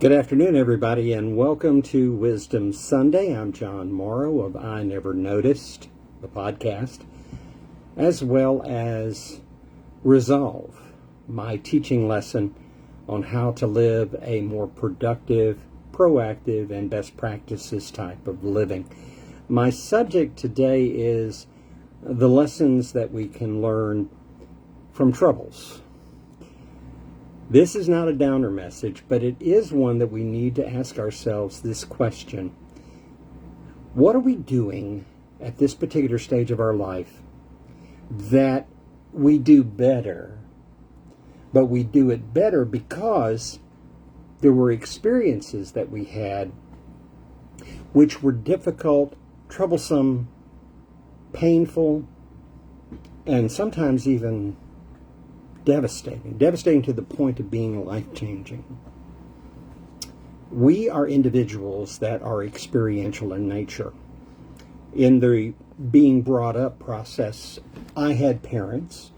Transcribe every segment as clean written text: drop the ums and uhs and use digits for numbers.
Good afternoon, everybody, and welcome to Wisdom Sunday. I'm John Morrow of I Never Noticed, the podcast, as well as Resolve, my teaching lesson on how to live a more productive, proactive, and best practices type of living. My subject today is the lessons that we can learn from troubles. This is not a downer message, but it is one that we need to ask ourselves this question. What are we doing at this particular stage of our life that we do better? But we do it better because there were experiences that we had which were difficult, troublesome, painful, and sometimes even devastating to the point of being life-changing. We are individuals that are experiential in nature. In the being brought up process, I had parents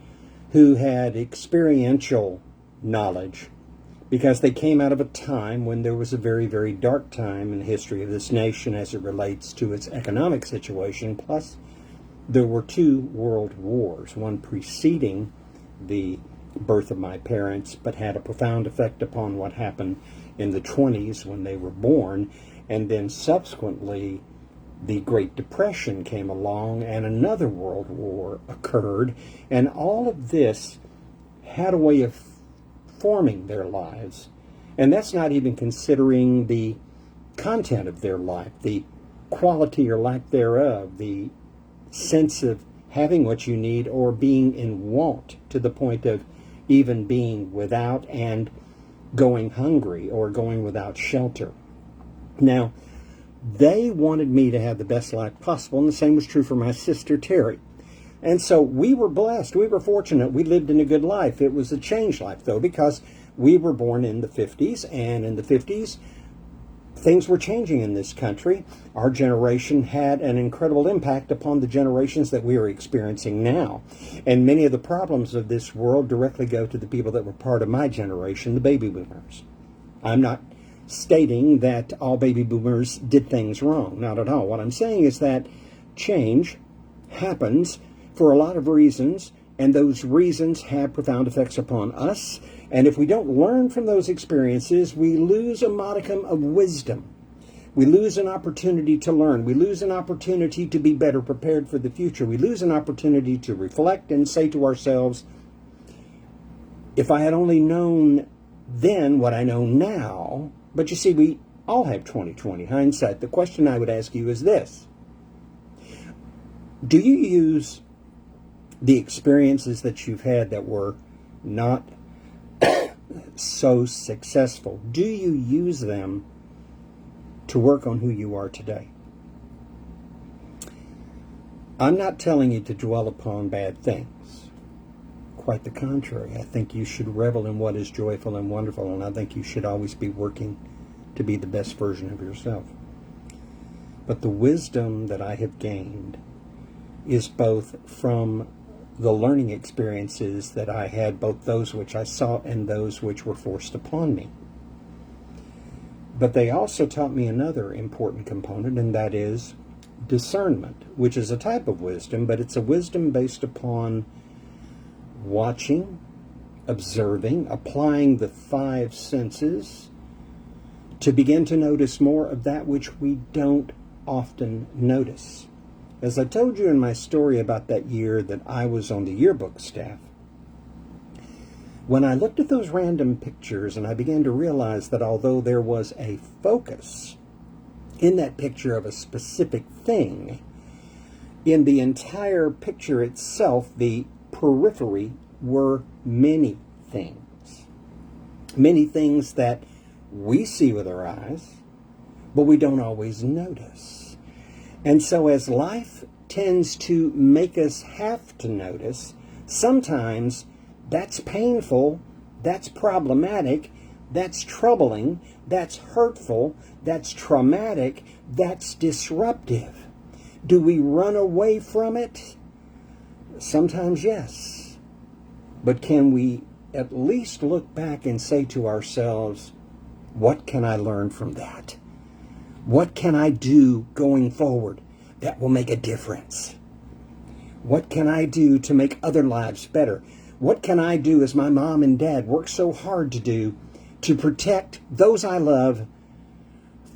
who had experiential knowledge because they came out of a time when there was a very, very dark time in the history of this nation as it relates to its economic situation. Plus, there were two world wars, one preceding the birth of my parents, but had a profound effect upon what happened in the 20s when they were born. And then subsequently, the Great Depression came along and another world war occurred. And all of this had a way of forming their lives. And that's not even considering the content of their life, the quality or lack thereof, the sense of having what you need or being in want to the point of even being without and going hungry or going without shelter. Now, they wanted me to have the best life possible, and the same was true for my sister Terry. And so we were blessed. We were fortunate. We lived in a good life. It was a changed life, though, because we were born in the 50s, and in the 50s, things were changing in this country. Our generation had an incredible impact upon the generations that we are experiencing now. And many of the problems of this world directly go to the people that were part of my generation, the baby boomers. I'm not stating that all baby boomers did things wrong. Not at all. What I'm saying is that change happens for a lot of reasons, and those reasons have profound effects upon us. And if we don't learn from those experiences, we lose a modicum of wisdom. We lose an opportunity to learn. We lose an opportunity to be better prepared for the future. We lose an opportunity to reflect and say to ourselves, if I had only known then what I know now. But you see, we all have 20/20 hindsight. The question I would ask you is this. Do you use the experiences that you've had that were not so successful? Do you use them to work on who you are today? I'm not telling you to dwell upon bad things. Quite the contrary. I think you should revel in what is joyful and wonderful, and I think you should always be working to be the best version of yourself. But the wisdom that I have gained is both from the learning experiences that I had, both those which I saw and those which were forced upon me. But they also taught me another important component, and that is discernment, which is a type of wisdom, but it's a wisdom based upon watching, observing, applying the five senses to begin to notice more of that which we don't often notice. As I told you in my story about that year that I was on the yearbook staff, when I looked at those random pictures and I began to realize that although there was a focus in that picture of a specific thing, in the entire picture itself, the periphery were many things. Many things that we see with our eyes, but we don't always notice. And so as life tends to make us have to notice, sometimes that's painful, that's problematic, that's troubling, that's hurtful, that's traumatic, that's disruptive. Do we run away from it? Sometimes yes. But can we at least look back and say to ourselves, What can I learn from that? What can I do going forward that will make a difference? What can I do to make other lives better? What can I do, as my mom and dad worked so hard to do, to protect those I love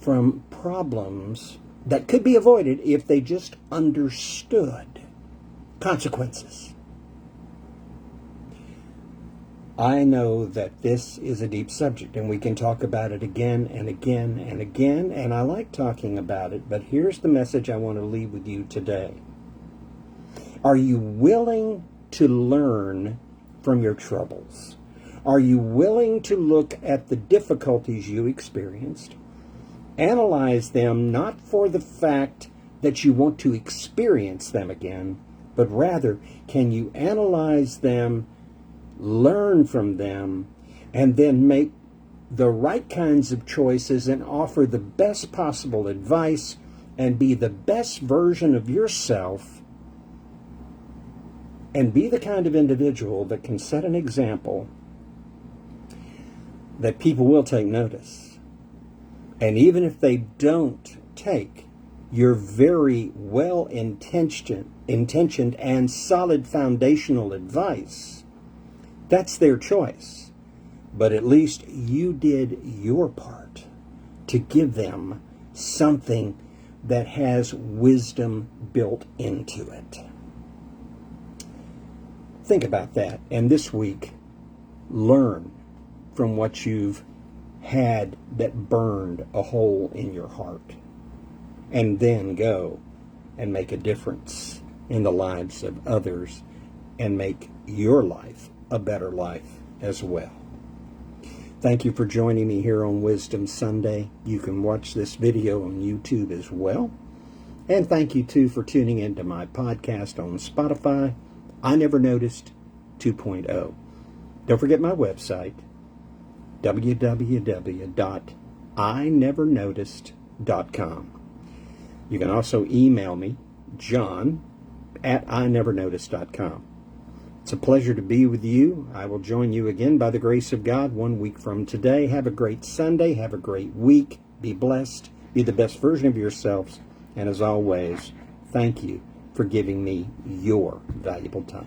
from problems that could be avoided if they just understood consequences? I know that this is a deep subject, and we can talk about it again and again and again, and I like talking about it, but here's the message I want to leave with you today. Are you willing to learn from your troubles? Are you willing to look at the difficulties you experienced, analyze them not for the fact that you want to experience them again, but rather, can you analyze them, learn from them, and then make the right kinds of choices and offer the best possible advice and be the best version of yourself and be the kind of individual that can set an example that people will take notice. And even if they don't take your very well-intentioned and solid foundational advice, that's their choice. But at least you did your part to give them something that has wisdom built into it. Think about that. And this week, learn from what you've had that burned a hole in your heart. And then go and make a difference in the lives of others and make your life a better life as well. Thank you for joining me here on Wisdom Sunday. You can watch this video on YouTube as well. And thank you, too, for tuning into my podcast on Spotify, I Never Noticed 2.0. Don't forget my website, www.inevernoticed.com. You can also email me, john@inevernoticed.com. It's a pleasure to be with you. I will join you again by the grace of God 1 week from today. Have a great Sunday. Have a great week. Be blessed. Be the best version of yourselves. And as always, thank you for giving me your valuable time.